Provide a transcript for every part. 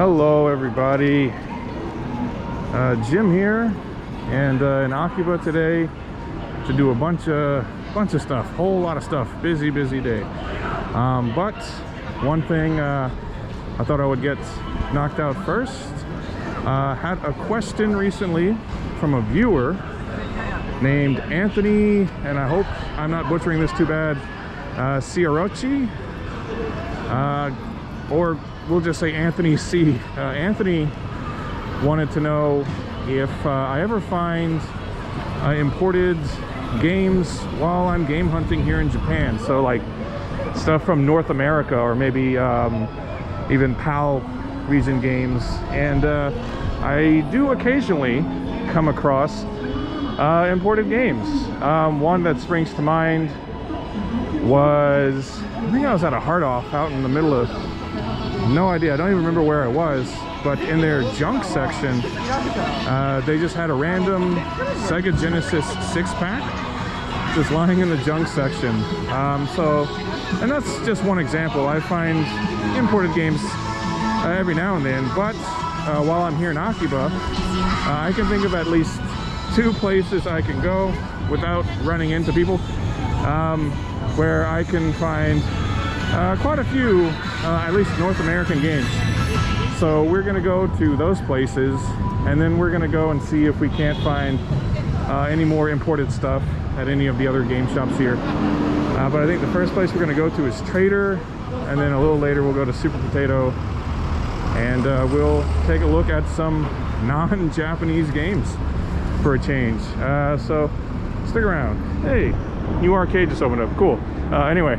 Hello everybody, Jim here, and in Akiba today to do a bunch of stuff, whole lot of stuff, busy day. But one thing I thought I would get knocked out first. Had a question recently from a viewer named Anthony, and I hope I'm not butchering this too bad, Ciarochi, or we'll just say Anthony C. Anthony wanted to know if I ever find imported games while I'm game hunting here in Japan. So like stuff from North America, or maybe even PAL region games. And I do occasionally come across imported games. One that springs to mind was, I think I was at a Hard Off out in the middle of, no idea, I don't even remember where I was, but in their junk section, they just had a random Sega Genesis 6-pack just lying in the junk section. And that's just one example. I find imported games every now and then, but while I'm here in Akiba, I can think of at least 2 places I can go without running into people, where I can find quite a few, at least North American games. So we're going to go to those places, and then we're going to go and see if we can't find any more imported stuff at any of the other game shops here. But I think the first place we're going to go to is Trader, and then a little later we'll go to Super Potato, and we'll take a look at some non-Japanese games for a change. So stick around. Hey, new arcade just opened up. Cool. Anyway,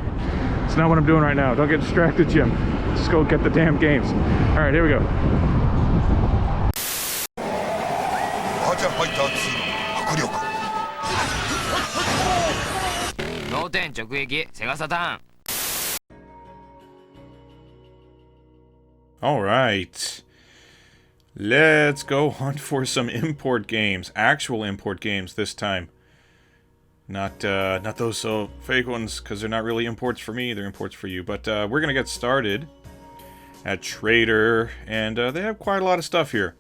it's not what I'm doing right now. Don't get distracted, Jim. Just go get the damn games. All right, here we go. All right. Let's go hunt for some import games. Actual import games this time. Not those fake ones, because they're not really imports for me, they're imports for you. But we're going to get started at Trader, and they have quite a lot of stuff here.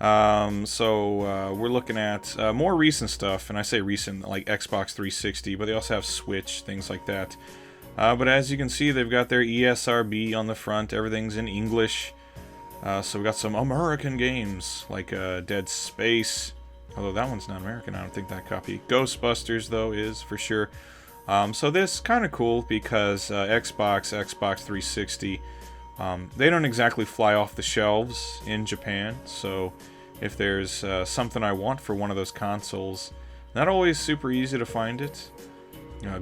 So we're looking at more recent stuff, and I say recent, like Xbox 360, but they also have Switch, things like that. But as you can see, they've got their ESRB on the front, everything's in English. So we got some American games, like Dead Space. Although that one's not American, I don't think that copy. Ghostbusters, though, is for sure. So this kind of cool because Xbox 360, they don't exactly fly off the shelves in Japan. So if there's something I want for one of those consoles, not always super easy to find it.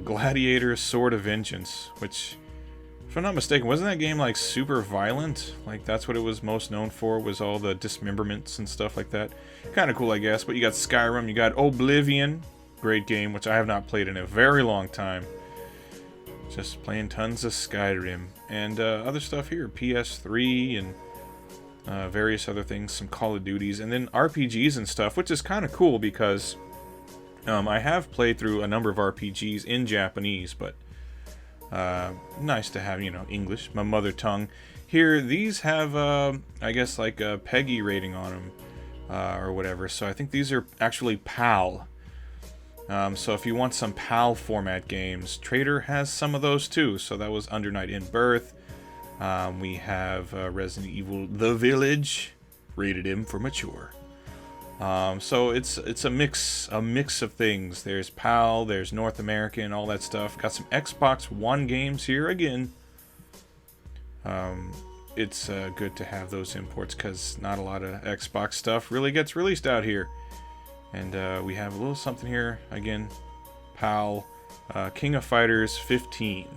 Gladiator Sword of Vengeance, which, if I'm not mistaken, wasn't that game like super violent? Like that's what it was most known for, was all the dismemberments and stuff like that. Kind of cool, I guess. But you got Skyrim, you got Oblivion, great game, which I have not played in a very long time. Just playing tons of Skyrim. And other stuff here, PS3 and various other things, some Call of Duties, and then RPGs and stuff, which is kind of cool because I have played through a number of RPGs in Japanese, but nice to have, English, my mother tongue. Here, these have, I guess, like a PEGI rating on them, or whatever. So I think these are actually PAL. So if you want some PAL format games, Trader has some of those too. So that was Under Night in Birth. We have Resident Evil The Village, rated M for mature. So it's a mix of things. There's PAL, there's North American, all that stuff. Got some Xbox One games here again. It's good to have those imports because not a lot of Xbox stuff really gets released out here. And we have a little something here again. PAL, King of Fighters 15,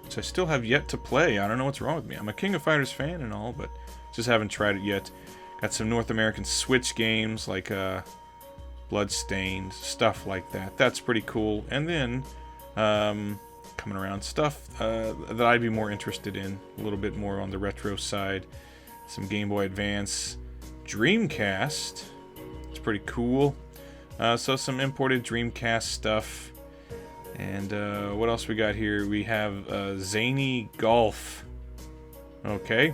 which I still have yet to play. I don't know what's wrong with me. I'm a King of Fighters fan and all, but just haven't tried it yet. Got some North American Switch games like Bloodstained, stuff like that. That's pretty cool. And then coming around stuff that I'd be more interested in, a little bit more on the retro side. Some Game Boy Advance, Dreamcast. It's pretty cool. So some imported Dreamcast stuff. And what else we got here? We have Zany Golf. Okay.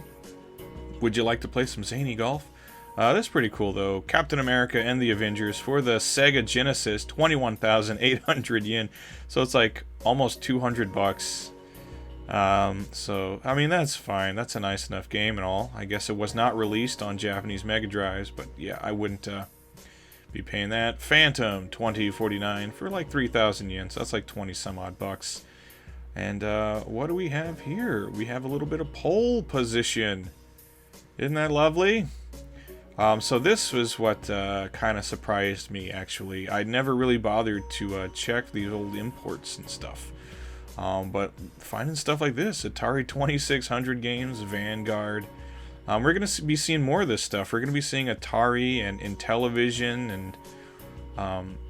Would you like to play some zany golf? That's pretty cool, though. Captain America and the Avengers for the Sega Genesis, 21,800 yen. So it's like almost 200 bucks. So, I mean, that's fine. That's a nice enough game and all. I guess it was not released on Japanese Mega Drives, but yeah, I wouldn't be paying that. Phantom, 2049 for like 3,000 yen. So that's like 20 some odd bucks. And what do we have here? We have a little bit of pole position. Isn't that lovely? So this was what kind of surprised me, actually. I never really bothered to check these old imports and stuff. But finding stuff like this, Atari 2600 games, Vanguard. We're going to be seeing more of this stuff. We're going to be seeing Atari and Intellivision and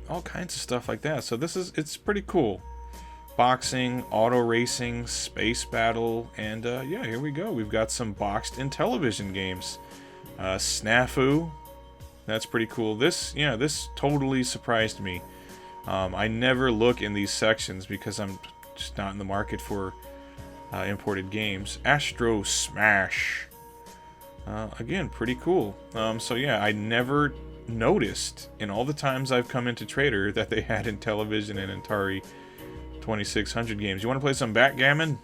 all kinds of stuff like that. So it's pretty cool. Boxing, auto racing, space battle, and yeah, here we go. We've got some boxed Intellivision games. Snafu, that's pretty cool. This totally surprised me. I never look in these sections because I'm just not in the market for imported games. Astro Smash, again, pretty cool. So yeah, I never noticed in all the times I've come into Trader that they had Intellivision and Atari 2600 games. You want to play some backgammon?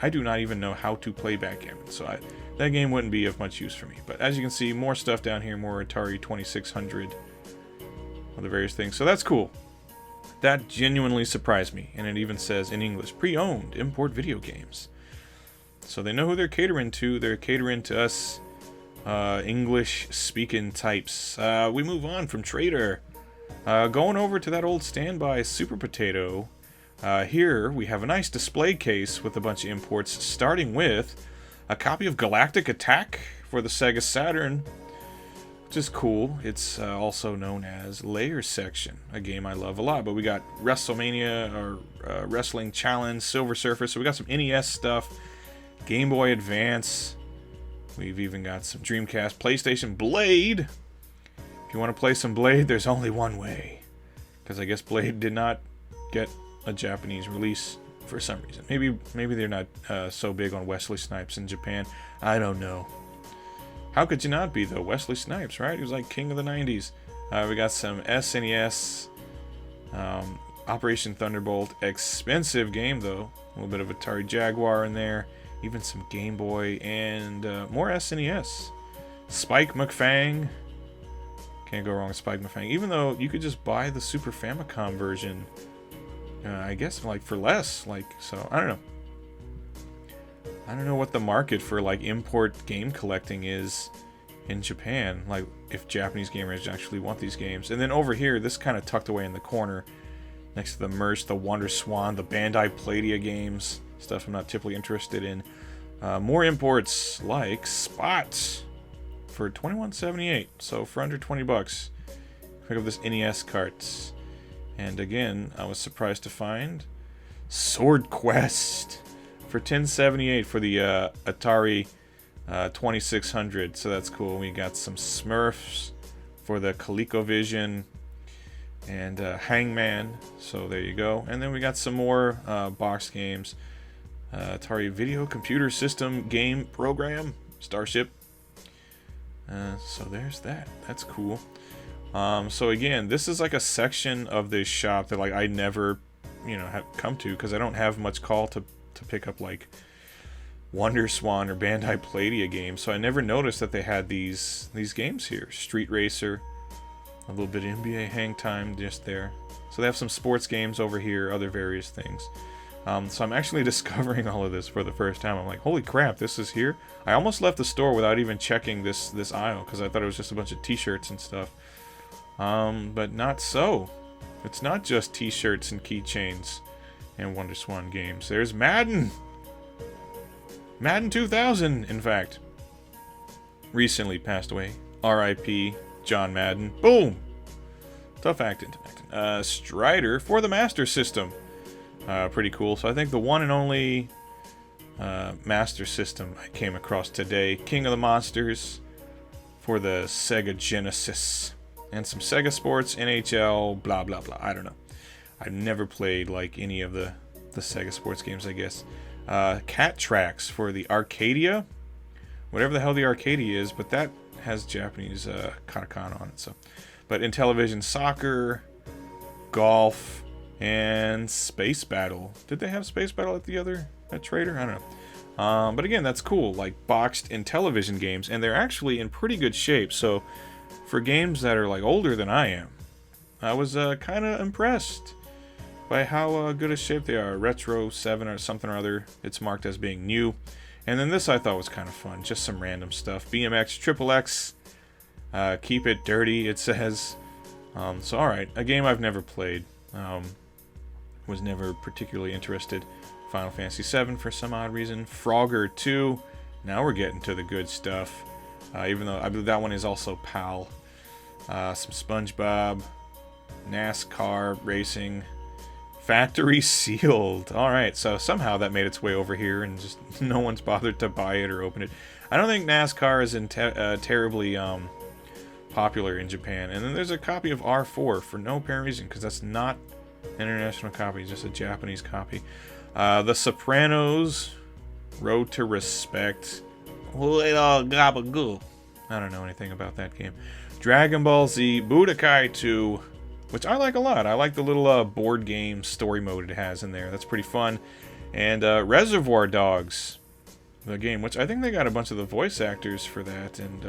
I do not even know how to play backgammon, so that game wouldn't be of much use for me. But as you can see, more stuff down here, more Atari 2600, all the various things. So that's cool. That genuinely surprised me, and it even says in English, pre-owned import video games. So they know who they're catering to. They're catering to us English-speaking types. We move on from Trader. Going over to that old standby Super Potato. Here we have a nice display case with a bunch of imports, starting with a copy of Galactic Attack for the Sega Saturn, which is cool. It's also known as Layer Section, a game I love a lot. But we got WrestleMania, or Wrestling Challenge, Silver Surfer, so we got some NES stuff, Game Boy Advance. We've even got some Dreamcast, PlayStation, Blade. If you want to play some Blade, there's only one way, because I guess Blade did not get a Japanese release for some reason. Maybe they're not so big on Wesley Snipes in Japan. I don't know. How could you not be, though? Wesley Snipes, right? He was like king of the 90s. We got some SNES, Operation Thunderbolt. Expensive game, though. A little bit of Atari Jaguar in there. Even some Game Boy and more SNES. Spike McFang. Can't go wrong with Spike McFang. Even though you could just buy the Super Famicom version, I guess, like, for less. Like, so, I don't know. I don't know what the market for, like, import game collecting is in Japan. Like, if Japanese gamers actually want these games. And then over here, this kind of tucked away in the corner, next to the Merch, the Wonder Swan, the Bandai Pladia games. Stuff I'm not typically interested in. More imports, like Spot for $21.78. So, for under 20 bucks, pick up this NES cart. And again, I was surprised to find Sword Quest for $10.78 for the Atari 2600. So that's cool. We got some Smurfs for the ColecoVision and Hangman. So there you go. And then we got some more box games. Atari Video Computer System Game Program, Starship. So there's that. That's cool. So again, this is like a section of this shop that, like, I never, have come to, because I don't have much call to pick up, like, Wonder Swan or Bandai Pladia games. So I never noticed that they had these games here. Street Racer, a little bit of NBA Hang Time just there. So they have some sports games over here, other various things. So I'm actually discovering all of this for the first time. I'm like, holy crap, this is here? I almost left the store without even checking this aisle, because I thought it was just a bunch of t-shirts and stuff. But not so. It's not just t-shirts and keychains and Wonder Swan games. There's Madden! Madden 2000, in fact. Recently passed away. R.I.P. John Madden. Boom! Tough acting. Strider for the Master System. Pretty cool. So I think the one and only Master System I came across today. King of the Monsters for the Sega Genesis. And some Sega Sports, NHL, blah, blah, blah. I don't know. I've never played, like, any of the Sega Sports games, I guess. Cat Tracks for the Arcadia. whatever the hell the arcade is, but that has Japanese katakana on it. So, but Intellivision Soccer, Golf, and Space Battle. Did they have Space Battle at Trader? I don't know. But again, that's cool. Like boxed Intellivision games, and they're actually in pretty good shape. So for games that are like older than I am, I was kind of impressed by how good a shape they are. Retro 7 or something or other. It's marked as being new. And then this I thought was kind of fun. Just some random stuff. BMX Triple X. Keep it dirty, it says. So alright, a game I've never played. Was never particularly interested. Final Fantasy VII for some odd reason. Frogger 2. Now we're getting to the good stuff. Even though I believe that one is also PAL. Some SpongeBob. NASCAR racing. Factory Sealed. Alright, so somehow that made its way over here and just no one's bothered to buy it or open it. I don't think NASCAR is terribly popular in Japan. And then there's a copy of R4 for no apparent reason, because that's not an international copy, it's just a Japanese copy. The Sopranos, Road to Respect. I don't know anything about that game. Dragon Ball Z, Budokai 2, which I like a lot. I like the little board game story mode it has in there. That's pretty fun. And Reservoir Dogs, the game, which I think they got a bunch of the voice actors for that. And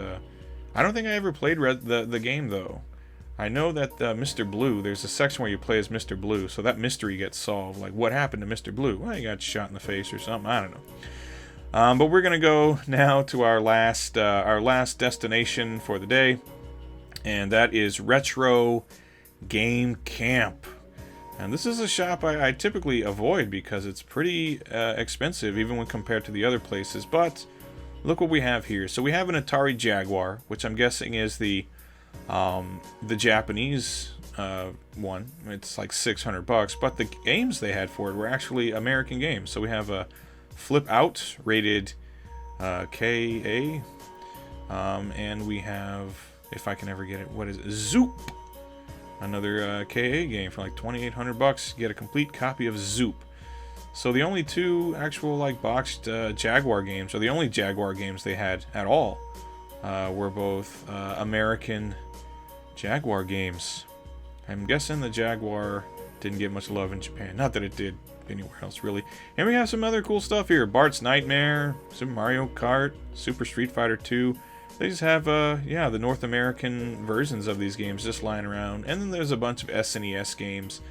I don't think I ever played the game, though. I know that Mr. Blue, there's a section where you play as Mr. Blue, so that mystery gets solved. Like, what happened to Mr. Blue? Well, he got shot in the face or something. I don't know. But we're going to go now to our last destination for the day. And that is Retro Game Camp. And this is a shop I typically avoid because it's pretty expensive, even when compared to the other places. But look what we have here. So we have an Atari Jaguar, which I'm guessing is the Japanese one. It's like $600, but the games they had for it were actually American games. So we have a Flip Out rated KA, and we have, if I can ever get it, what is it? Zoop. Another KA game for like $2,800. Get a complete copy of Zoop. So the only two actual like boxed Jaguar games, or the only Jaguar games they had at all, were both American Jaguar games. I'm guessing the Jaguar didn't get much love in Japan. Not that it did anywhere else, really. And we have some other cool stuff here. Bart's Nightmare, Super Mario Kart, Super Street Fighter 2. They just have, yeah, the North American versions of these games just lying around. And then there's a bunch of SNES games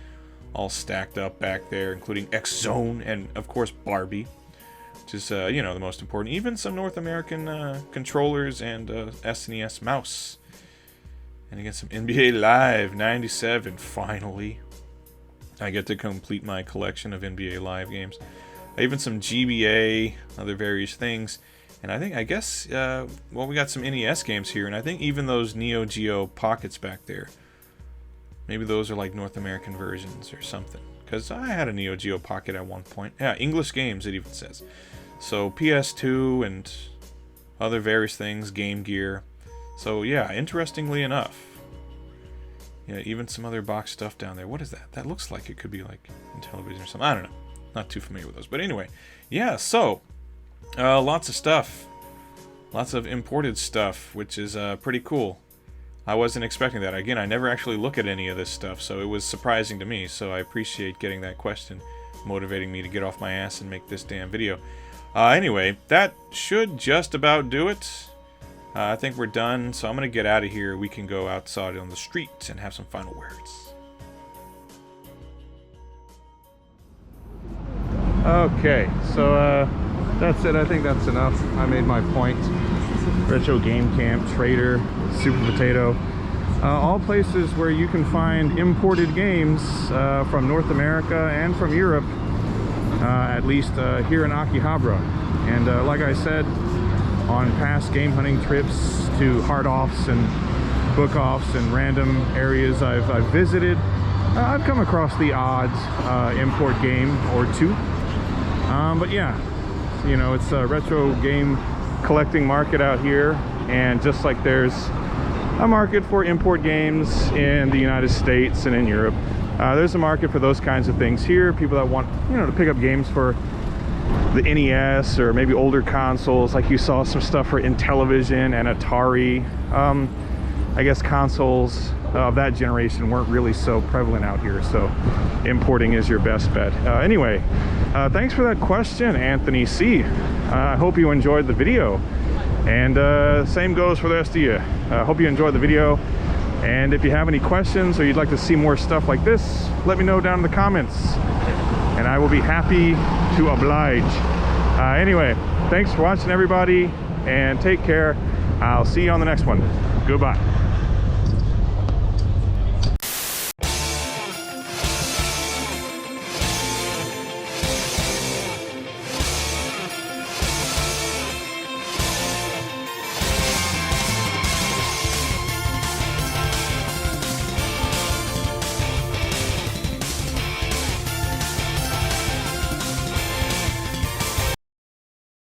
all stacked up back there, including X-Zone and, of course, Barbie, which is, you know, the most important. Even some North American controllers and SNES mouse. And again, some NBA Live 97, finally. I get to complete my collection of NBA Live games. Even some GBA, other various things. And I guess, well, we got some NES games here, and I think even those Neo Geo Pockets back there, maybe those are like North American versions or something. Because I had a Neo Geo Pocket at one point. Yeah, English games, it even says. So PS2 and other various things, Game Gear. So yeah, interestingly enough, yeah, even some other box stuff down there. What is that? That looks like it could be like in television or something. I don't know. Not too familiar with those. But anyway, yeah, so lots of stuff. Lots of imported stuff, which is pretty cool. I wasn't expecting that. Again, I never actually look at any of this stuff, so it was surprising to me. So I appreciate getting that question, motivating me to get off my ass and make this damn video. Anyway, that should just about do it. I think we're done, so I'm going to get out of here. We can go outside on the street and have some final words. Okay, so that's it. I think that's enough. I made my point. Retro Game Camp, Trader, Super Potato. All places where you can find imported games from North America and from Europe, at least here in Akihabara. And like I said, on past game hunting trips to hard offs and book offs and random areas I've visited, I've come across the odd import game or two. But yeah, you know, it's a retro game collecting market out here, and just like there's a market for import games in the United States and in Europe, there's a market for those kinds of things here. People that want, you know, to pick up games for the NES or maybe older consoles, like you saw some stuff for Intellivision and Atari. I guess consoles of that generation weren't really so prevalent out here, so importing is your best bet. Anyway, thanks for that question, Anthony C. I hope you enjoyed the video, and same goes for the rest of you. Hope you enjoyed the video, and if you have any questions or you'd like to see more stuff like this, let me know down in the comments, and I will be happy to oblige. Anyway, thanks for watching, everybody, and take care. I'll see you on the next one. Goodbye.